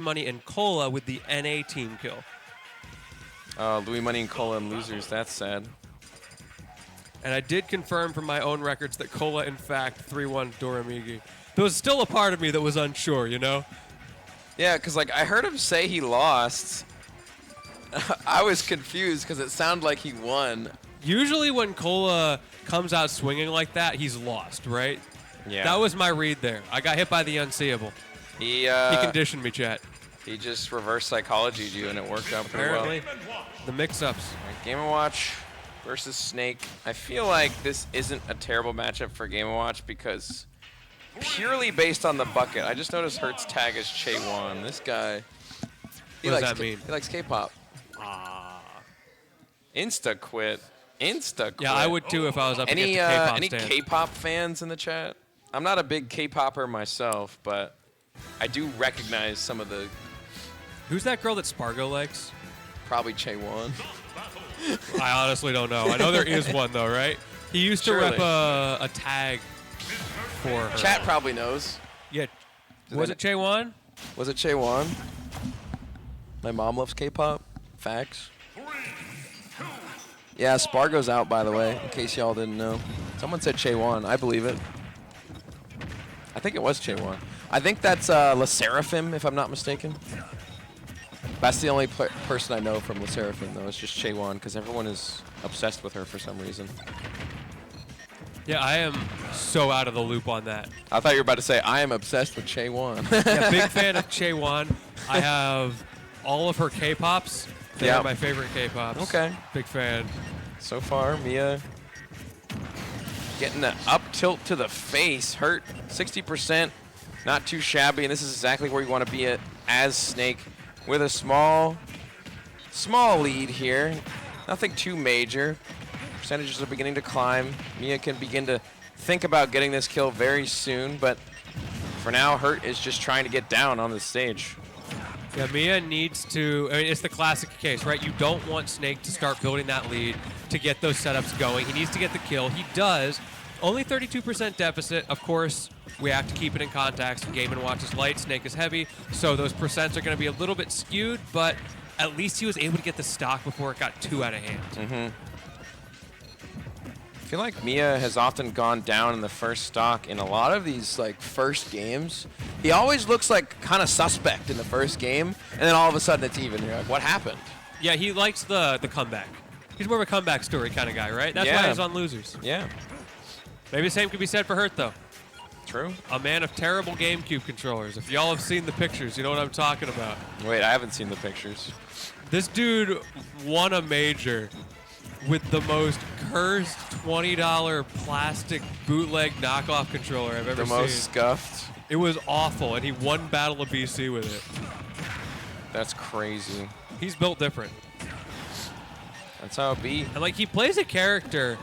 Money and Cola with the NA team kill. Louis Money and Cola and losers. That's sad. And I did confirm from my own records that Cola, in fact, 3-1 Doramigi. There was still a part of me that was unsure, you know? Yeah, because like I heard him say he lost. I was confused because it sounded like he won. Usually when Cola comes out swinging like that, he's lost, right? Yeah. That was my read there. I got hit by the unseeable. He conditioned me, chat. He just reverse psychologied you, and it worked out pretty Apparently, well. the mix-ups. Right, Game & Watch versus Snake. I feel like this isn't a terrible matchup for Game & Watch because purely based on the bucket. I just noticed Hertz tag is Chaewon. This guy, What does that mean? He likes K-pop. Insta quit. Insta quit. Yeah, I would too if I was up against a K-pop Any stand. K-pop fans in the chat? I'm not a big K-popper myself, but I do recognize some of the. Who's that girl that Spargo likes? Probably Chaewon. I honestly don't know. I know there is one though, right? He used to rep a tag for her. Chat probably knows. Yeah. Was it Chaewon? Was it Chaewon? My mom loves K-pop. Facts. Yeah, Spargo's out, by the way, in case y'all didn't know. Someone said Chaewon. I believe it. I think it was Chaewon. I think that's La Seraphim, if I'm not mistaken. That's the only person I know from La Seraphim, though. It's just Chaewon, because everyone is obsessed with her for some reason. Yeah, I am so out of the loop on that. I thought you were about to say, I am obsessed with Chaewon. Yeah, big fan of Chaewon. I have all of her K-pops. They are my favorite K-pops. Okay. Big fan. So far, Miya getting the up tilt to the face. Hurt 60%. Not too shabby, and this is exactly where you want to be at as Snake with a small lead here. Nothing too major. Percentages are beginning to climb. Miya can begin to think about getting this kill very soon, but for now, Hurt is just trying to get down on the stage. Yeah, Miya needs to, I mean, it's the classic case, right? You don't want Snake to start building that lead to get those setups going. He needs to get the kill. He does. Only 32% deficit. Of course, we have to keep it in context. Game & Watch is light, Snake is heavy, so those percents are going to be a little bit skewed, but at least he was able to get the stock before it got too out of hand. I feel like Miya has often gone down in the first stock in a lot of these like first games. He always looks like kind of suspect in the first game, and then all of a sudden it's even. You're like, what happened? Yeah, he likes the comeback. He's more of a comeback story kind of guy, right? That's why he's on losers. Yeah. Maybe the same could be said for Hurt, though. True. A man of terrible GameCube controllers. If y'all have seen the pictures, you know what I'm talking about. Wait, I haven't seen the pictures. This dude won a major with the most cursed $20 plastic bootleg knockoff controller I've ever seen. The most scuffed. It was awful, and he won Battle of BC with it. That's crazy. He's built different. That's how it be. And like he plays a character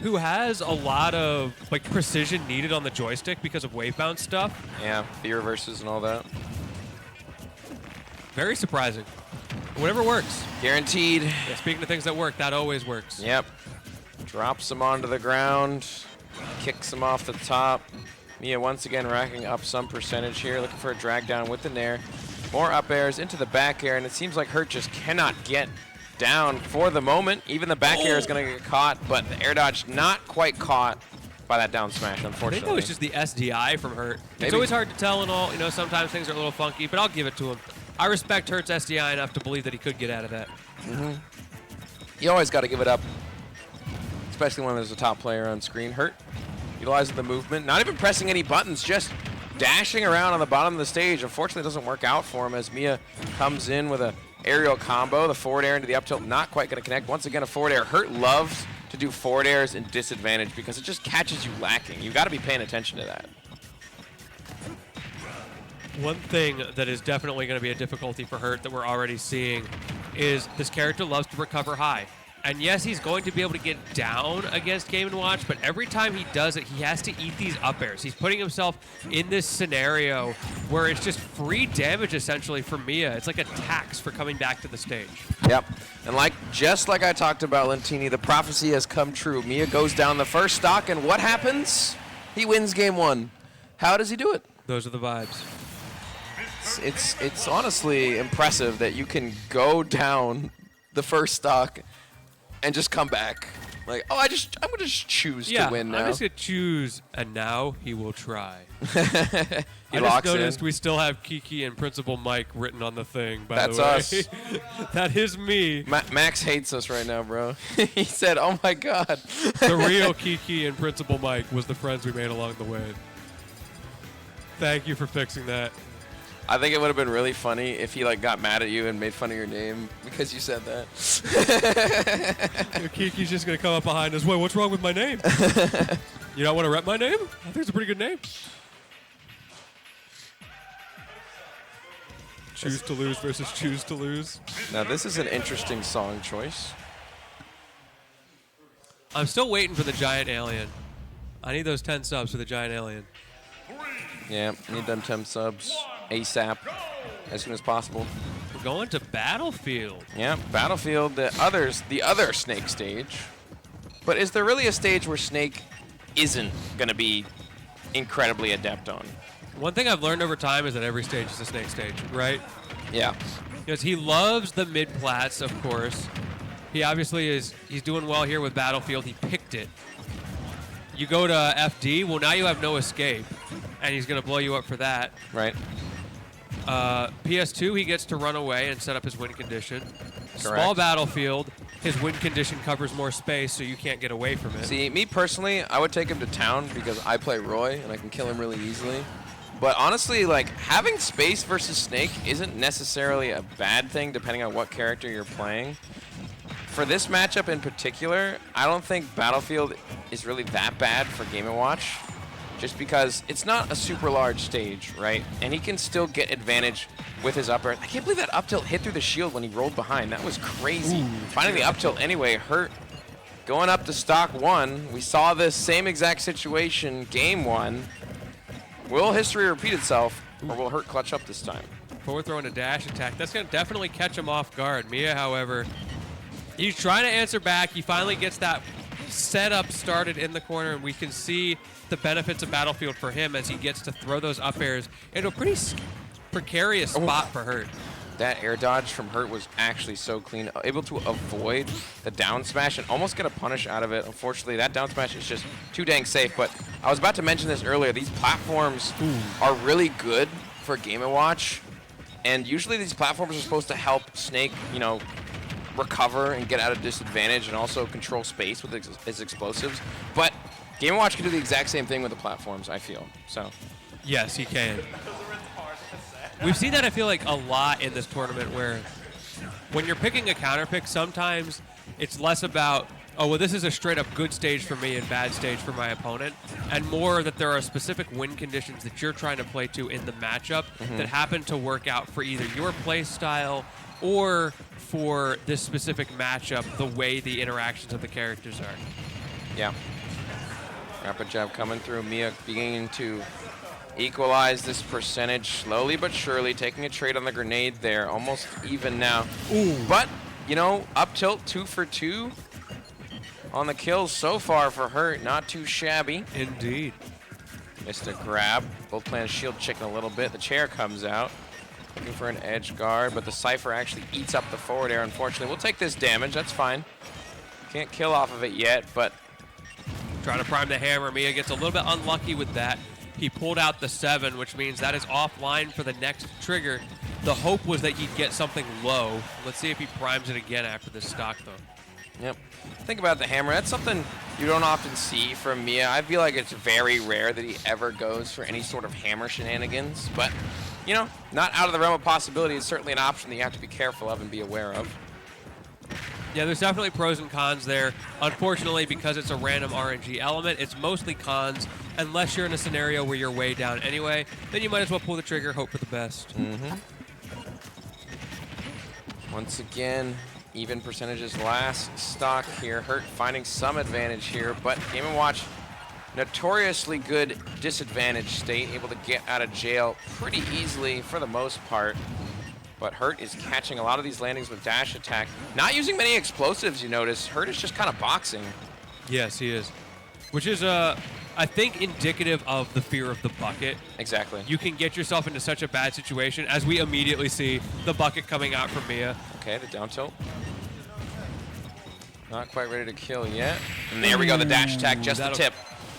who has a lot of like precision needed on the joystick because of wave bounce stuff. Yeah, the reverses and all that. Very surprising. Whatever works. Guaranteed. Yeah, speaking of things that work, that always works. Yep. Drops him onto the ground. Kicks him off the top. Miya once again racking up some percentage here. Looking for a drag down with the nair. More up airs into the back air, and it seems like Hurt just cannot get down for the moment. Even the back air is going to get caught, but the air dodge not quite caught by that down smash, unfortunately. I think that was just the SDI from Hurt. Maybe. It's always hard to tell and all. You know, sometimes things are a little funky, but I'll give it to him. I respect Hurt's SDI enough to believe that he could get out of that. You always got to give it up, especially when there's a top player on screen. Hurt utilizing the movement, not even pressing any buttons, just dashing around on the bottom of the stage. Unfortunately, it doesn't work out for him as Miya comes in with a aerial combo. The forward air into the up tilt, not quite going to connect. Once again, a forward air. Hurt loves to do forward airs in disadvantage because it just catches you lacking. You got to be paying attention to that. One thing that is definitely going to be a difficulty for Hurt that we're already seeing is this character loves to recover high. And yes, he's going to be able to get down against Game & Watch, but every time he does it, he has to eat these up airs. He's putting himself in this scenario where it's just free damage, essentially, for Miya. It's like a tax for coming back to the stage. Yep. And just like I talked about, Lentini, the prophecy has come true. Miya goes down the first stock, and what happens? He wins game one. How does he do it? Those are the vibes. it's honestly impressive that you can go down the first stock and just come back. Like, oh, I'm gonna just choose to win now. I'm just gonna choose, and now he will try. He I locks just noticed in. we still have Kiki and Principal Mike written on the thing. By That's the way. us. That is me. Max hates us right now, bro. He said, "Oh my God." The real Kiki and Principal Mike was the friends we made along the way. Thank you for fixing that. I think it would have been really funny if he like got mad at you and made fun of your name because you said that. Kiki's just gonna come up behind us. Wait, what's wrong with my name? You don't want to rep my name? I think it's a pretty good name. Choose to lose versus choose to lose. Now this is an interesting song choice. I'm still waiting for the giant alien. I need those 10 subs for the giant alien. Yeah, need them 10 subs ASAP, as soon as possible. We're going to Battlefield. Yeah, Battlefield, the other Snake stage. But is there really a stage where Snake isn't going to be incredibly adept on? One thing I've learned over time is that every stage is a Snake stage, right? Yeah. Because he loves the mid-plats, of course. He obviously he's doing well here with Battlefield. He picked it. You go to FD, well, now you have no escape, and he's going to blow you up for that. Right. PS2, he gets to run away and set up his win condition. Correct. Small Battlefield, his win condition covers more space, so you can't get away from it. See, me personally, I would take him to town because I play Roy, and I can kill him really easily. But honestly, like, having space versus Snake isn't necessarily a bad thing, depending on what character you're playing. For this matchup in particular, I don't think Battlefield is really that bad for Game & Watch, just because it's not a super large stage, right? And he can still get advantage with his up air. I can't believe that up tilt hit through the shield when he rolled behind. That was crazy. Ooh, finding the up tilt anyway hurt. Going up to stock 1, we saw this same exact situation game 1. Will history repeat itself, or will Hurt clutch up this time? Forward throw and a dash attack. That's going to definitely catch him off guard. Miya, however, he's trying to answer back. He finally gets that setup started in the corner, and we can see the benefits of Battlefield for him as he gets to throw those up airs into a pretty precarious spot for Hurt. That air dodge from Hurt was actually so clean, able to avoid the down smash and almost get a punish out of it. Unfortunately, that down smash is just too dang safe. But I was about to mention this earlier. These platforms are really good for Game & Watch. And usually these platforms are supposed to help Snake, you know, recover and get out of disadvantage and also control space with his explosives. But Game & Watch can do the exact same thing with the platforms, I feel. So Yes, he can. We've seen that, I feel like, a lot in this tournament where when you're picking a counter pick, sometimes it's less about, oh, well, this is a straight-up good stage for me and bad stage for my opponent, and more that there are specific win conditions that you're trying to play to in the matchup that happen to work out for either your play style or for this specific matchup, the way the interactions of the characters are. yeah. Rapid jab coming through. Miya beginning to equalize this percentage slowly but surely, taking a trade on the grenade there. Almost even now. Ooh. But, you know, up tilt 2 for 2 on the kills so far for Hurt. Not too shabby. Indeed. Missed a grab. Both playing shield chicken a little bit. The chair comes out. Looking for an edge guard, but the Cypher actually eats up the forward air, unfortunately. We'll take this damage. That's fine. Can't kill off of it yet, but Trying to prime the hammer. Miya gets a little bit unlucky with that. He pulled out the 7, which means that is offline for the next trigger. The hope was that he'd get something low. Let's see if he primes it again after this stock, though. Yep. Think about the hammer. That's something you don't often see from Miya. I feel like it's very rare that he ever goes for any sort of hammer shenanigans. But, you know, not out of the realm of possibility. It's certainly an option that you have to be careful of and be aware of. Yeah, there's definitely pros and cons there. Unfortunately, because it's a random RNG element, it's mostly cons. Unless you're in a scenario where you're way down anyway, then you might as well pull the trigger, hope for the best. Once again, even percentages last stock here. Hurt finding some advantage here, but Game & Watch, notoriously good disadvantage state, able to get out of jail pretty easily for the most part. But Hurt is catching a lot of these landings with dash attack. Not using many explosives, you notice. Hurt is just kind of boxing. Yes, he is. Which is I think indicative of the fear of the bucket. Exactly. You can get yourself into such a bad situation as we immediately see the bucket coming out from Miya. Okay, the down tilt. Not quite ready to kill yet. And there we go, the dash attack, just the tip.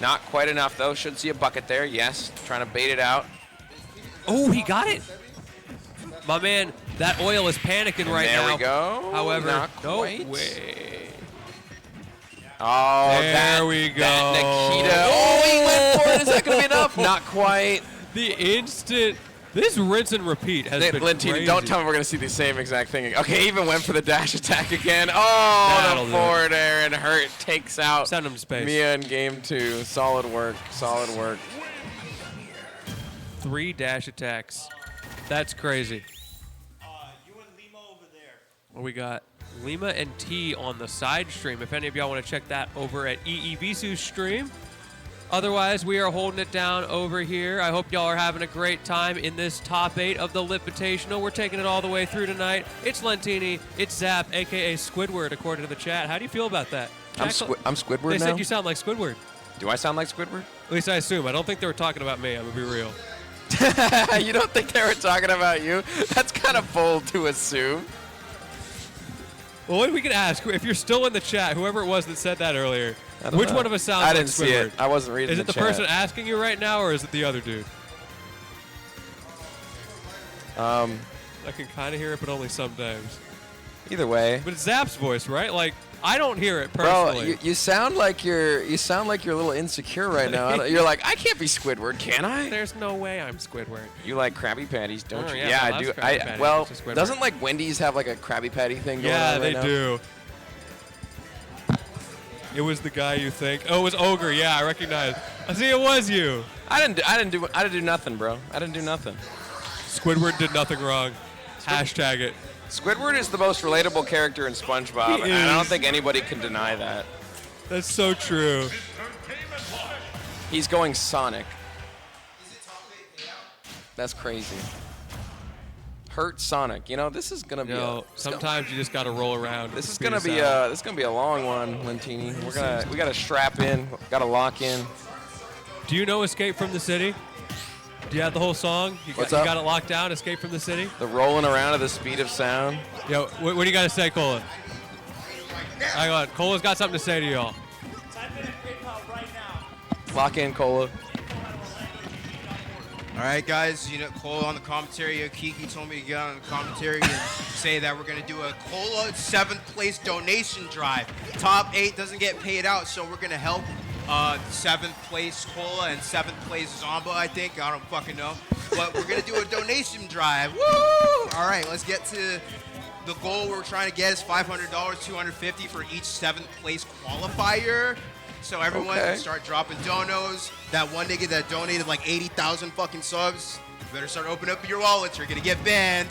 Not quite enough, though. Should see a bucket there, yes. Trying to bait it out. Oh, he got it. My man, that oil is panicking right now. There we go. However, not no quite. way. Oh, there we go. That Nikita. Oh, he went for it. Is that going to be enough? Not quite. The instant. This rinse and repeat has been crazy. Don't tell me we're going to see the same exact thing. Okay, he even went for the dash attack again. Oh, That'll the forward air, and Hurt takes out Send him to space. Miya in game 2. Solid work. Solid work. 3 dash attacks. That's crazy. You and Lima over there. Well, we got Lima and T on the side stream. If any of y'all want to check that over at EEVisu's stream. Otherwise, we are holding it down over here. I hope y'all are having a great time in this top 8 of the Litvitational. We're taking it all the way through tonight. It's Lentini. It's Zap, a.k.a. Squidward, according to the chat. How do you feel about that? I'm Squidward They now? said you sound like Squidward. Do I sound like Squidward? At least I assume. I don't think they were talking about me. I'm going to be real. You don't think they were talking about you? That's kind of bold to assume. Well, we can ask, if you're still in the chat, whoever it was that said that earlier, which one of us sounds I like didn't see Squidward? it. I wasn't reading Is it the chat. person asking you right now, or is it the other dude? I can kind of hear it, but only sometimes. Either way. But it's Zap's voice, right? Like, I don't hear it Bro, personally. you sound like you're a little insecure right now. You're like, I can't be Squidward, can I? There's no way I'm Squidward. You like Krabby Patties, don't Oh, you? yeah, I I love do. Krabby Patties. Well, It's a Squidward. doesn't like Wendy's have like a Krabby Patty thing going Yeah, on they right now? do. It was the guy you think. Oh, it was Ogre. Yeah, I recognize. I see it was you. I didn't do nothing, bro. I didn't do nothing. Squidward did nothing wrong. Hashtag it. Squidward is the most relatable character in SpongeBob, He and I don't is. think anybody can deny that. That's so true. He's going Sonic. That's crazy. Hurt Sonic. You know, this is gonna be. Sometimes you just got to roll around. This is Speed gonna us be out. this is gonna be a long one, Lentini. We gotta strap in, gotta lock in. Do you know Escape from the City? Do you have the whole song? You What's got, up? You got it locked down, Escape from the City? The rolling around at the speed of sound. Yo, what do you got to say, Cola? Hang on. Cola's got something to say to y'all. Type in PayPal right now. Lock in, Cola. All right, guys, you know, Cola on the commentary. Kiki told me to get on the commentary and say that we're going to do a Cola 7th place donation drive. Top 8 doesn't get paid out, so we're going to help 7th place Cola and 7th place Zomba, I think. I don't fucking know. But we're going to do a donation drive. Woo! All right, let's get to the goal we're trying to get is $500, $250 for each 7th place qualifier. So everyone Okay. can start dropping donos. That one nigga that donated like 80,000 fucking subs, you better start opening up your wallets. You're gonna get banned.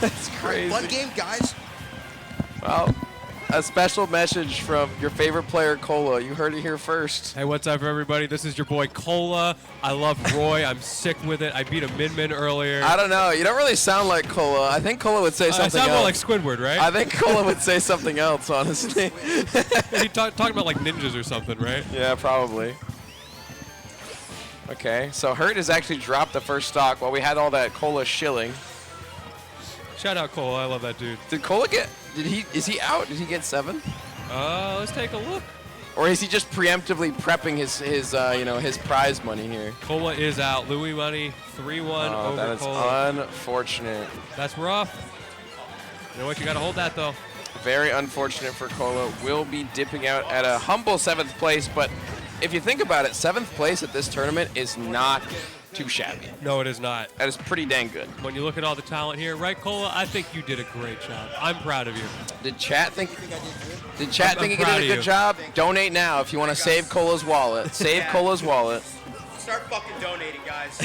That's crazy. One game, guys. Well, a special message from your favorite player, Cola. You heard it here first. Hey, what's up, everybody? This is your boy Cola. I love Roy. I'm sick with it. I beat a Min earlier. I don't know. You don't really sound like Cola. I think Cola would say I something sound else. more like Squidward, right? I think Cola would say something else, honestly. He talking about like ninjas or something, right? Yeah, probably. Okay, so Hurt has actually dropped the first stock while we had all that Cola shilling. Shout out Cola. I love that dude. Did Cola get? Is he out? Did he get 7? Let's take a look. Or is he just preemptively prepping his prize money here? Cola is out. Louis money 3-1 Oh, over that is Cola. unfortunate. That's rough. You know what? You got to hold that though. Very unfortunate for Cola. Will be dipping out at a humble 7th place, but if you think about it, 7th place at this tournament is not too shabby. No, it is not. That is pretty dang good. When you look at all the talent here, right, Cola? I think you did a great job. I'm proud of you. Did chat think? Did I'm chat think he proud did of a good you. job? Donate now if you want to save Cola's wallet. Save Cola's wallet. Start fucking donating, guys.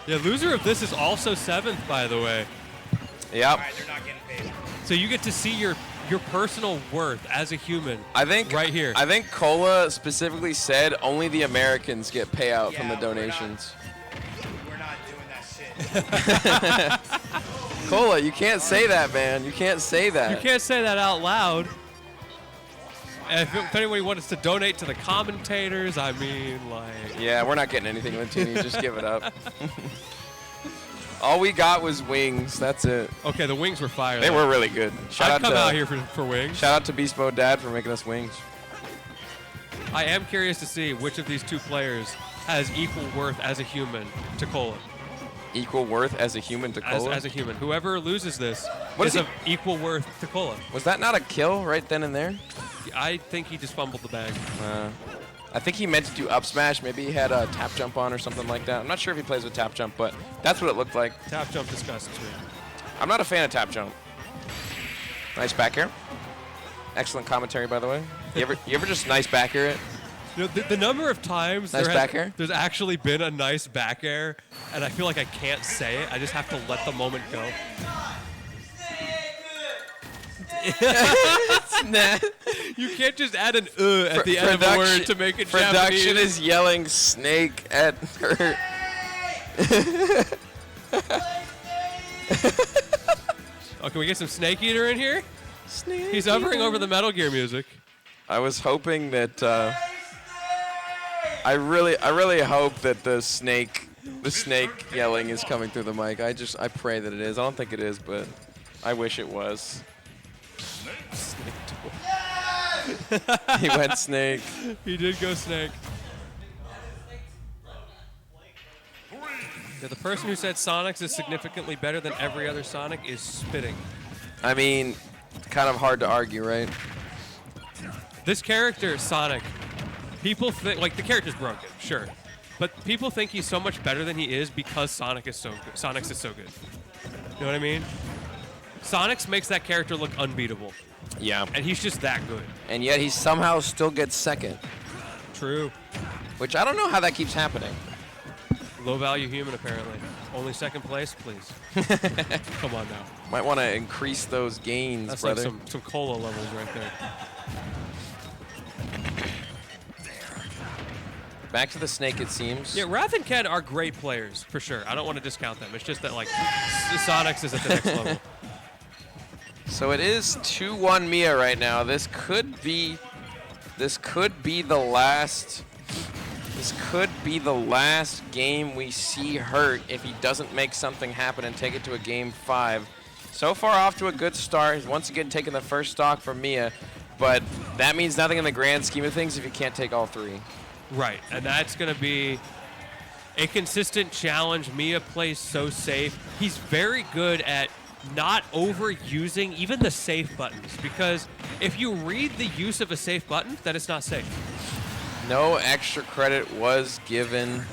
Yeah, loser of this is also 7th, by the way. Yep. All right, they're not getting paid. So you get to see your personal worth as a human. I think right here. I think Cola specifically said only the Americans get payout from the Yeah, donations. We're not doing that shit. Cola, you can't say that, man. You can't say that. You can't say that out loud. if anybody wants to donate to the commentators, I mean, like. Yeah, we're not getting anything, Lentini. Just give it up. All we got was wings. That's it. Okay, the wings were fire. They were really good. I'd come out here for wings. Shout out to Beast Mode Dad for making us wings. I am curious to see which of these two players has equal worth as a human to Cola. Equal worth as a human to Cola? As a human. Whoever loses this What is is of equal worth to Cola. Was that not a kill right then and there? I think he just fumbled the bag. I think he meant to do up smash. Maybe he had a tap jump on or something like that. I'm not sure if he plays with tap jump, but that's what it looked like. Tap jump disgusts me. I'm not a fan of tap jump. Nice back air. Excellent commentary, by the way. You ever just nice back air it? You know, the number of times Nice back air? there's actually been a nice back air, and I feel like I can't say it. I just have to let the moment go. You can't just add an at the end of a word to make it Production Japanese. is yelling snake at her. Oh, can we get some Snake Eater in here? Snake He's hovering over the Metal Gear music. I was hoping that I really hope that the snake yelling is coming through the mic. I pray that it is. I don't think it is, but I wish it was. He went snake. He did go Snake. Yeah, the person who said Sonic's is significantly better than every other Sonic is spitting. I mean, it's kind of hard to argue, right? This character, Sonic, people think, like, the character's broken, sure. But people think he's so much better than he is because Sonic's is so good. You know what I mean? Sonic's makes that character look unbeatable. Yeah. And he's just that good. And yet he somehow still gets second. True. Which I don't know how that keeps happening. Low value human, apparently. Only second place, please. Come on now. Might want to increase those gains, That's brother. like some cola levels right there. Back to the snake, it seems. Yeah, Wrath and Ken are great players, for sure. I don't want to discount them. It's just that, like, Sonic's is at the next level. So it is 2-1 Miya right now. This could be the last. This could be the last game we see Hurt if he doesn't make something happen and take it to a game 5. So far off to a good start. He's once again taking the first stock from Miya, but that means nothing in the grand scheme of things if you can't take all 3. Right, and that's going to be a consistent challenge. Miya plays so safe. He's very good at not overusing even the safe buttons, because if you read the use of a safe button, then it's not safe. No extra credit was given,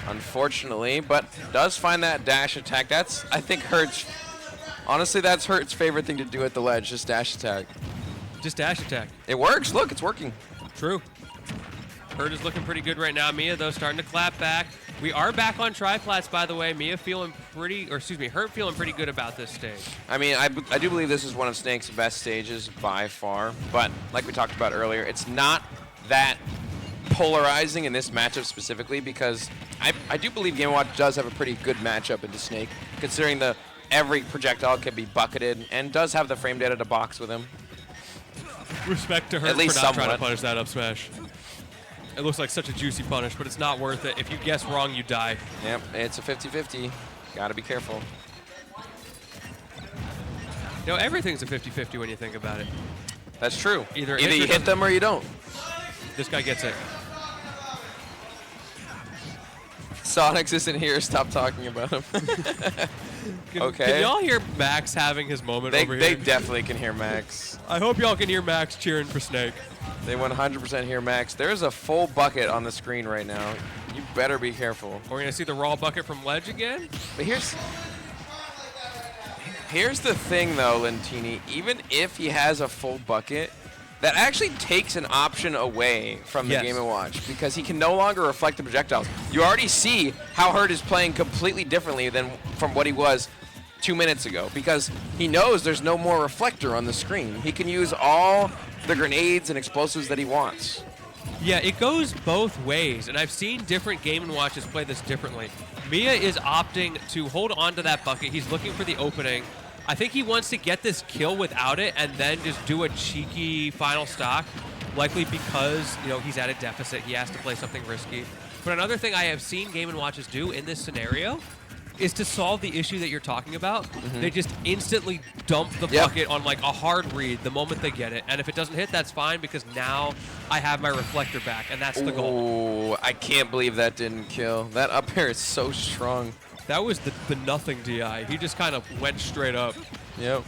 unfortunately, but does find that dash attack. That's, I think, Hurt's. Honestly, that's Hurt's favorite thing to do at the ledge, just dash attack. Just dash attack. It works. Look, it's working. True. Hurt is looking pretty good right now. Miya, though, starting to clap back. We are back on tri-flats, by the way. Hurt feeling pretty good about this stage. I mean, I do believe this is one of Snake's best stages by far, but like we talked about earlier, it's not that polarizing in this matchup specifically, because I do believe Game & Watch does have a pretty good matchup into Snake, considering every projectile can be bucketed and does have the frame data to box with him. Respect to Hurt At least for not trying to somewhat. punish that up smash. It looks like such a juicy punish, but it's not worth it. If you guess wrong, you die. Yep, it's a 50-50. Gotta be careful. You know, everything's a 50-50 when you think about it. That's true. Either you doesn't. hit them or you don't. This guy gets it. Sonics isn't here. Stop talking about him. Okay. Can y'all hear Max having his moment They over here? definitely can hear Max. I hope y'all can hear Max cheering for Snake. They 100% hear Max. There's a full bucket on the screen right now. You better be careful. We're going to see the raw bucket from Ledge again? But here's the thing, though, Lentini. Even if he has a full bucket, that actually takes an option away from the Yes. Game & Watch, because he can no longer reflect the projectiles. You already see how Hurt is playing completely differently than from what he was 2 minutes ago, because he knows there's no more reflector on the screen. He can use all the grenades and explosives that he wants. Yeah, it goes both ways, and I've seen different Game & Watches play this differently. Miya is opting to hold on to that bucket. He's looking for the opening, I think he wants to get this kill without it and then just do a cheeky final stock, likely because, he's at a deficit. He has to play something risky. But another thing I have seen Game & Watches do in this scenario is to solve the issue that you're talking about. They just instantly dump the bucket on like a hard read the moment they get it. And if it doesn't hit, that's fine because now I have my reflector back, and that's the goal. Oh, I can't believe that didn't kill. That up air is so strong. That was the nothing DI. He just kind of went straight up. Yep.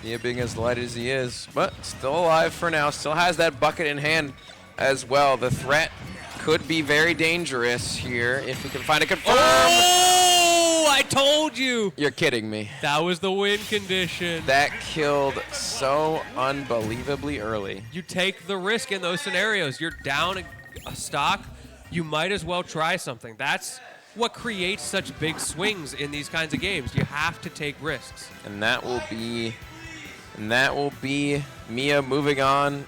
Miya being as light as he is, but still alive for now. Still has that bucket in hand as well. The threat could be very dangerous here if he can find a confirm. Oh, I told you. You're kidding me. That was the win condition. That killed so unbelievably early. You take the risk in those scenarios. You're down a stock. You might as well try something. That's what creates such big swings in these kinds of games. You have to take risks. And that will be Miya moving on.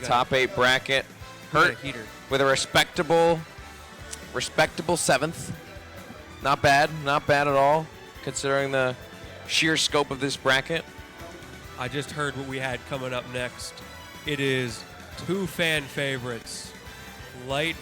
Top 8 bracket. Hurt with a respectable 7th. Not bad at all, considering the sheer scope of this bracket. I just heard what we had coming up next. It is 2 fan favorites, Light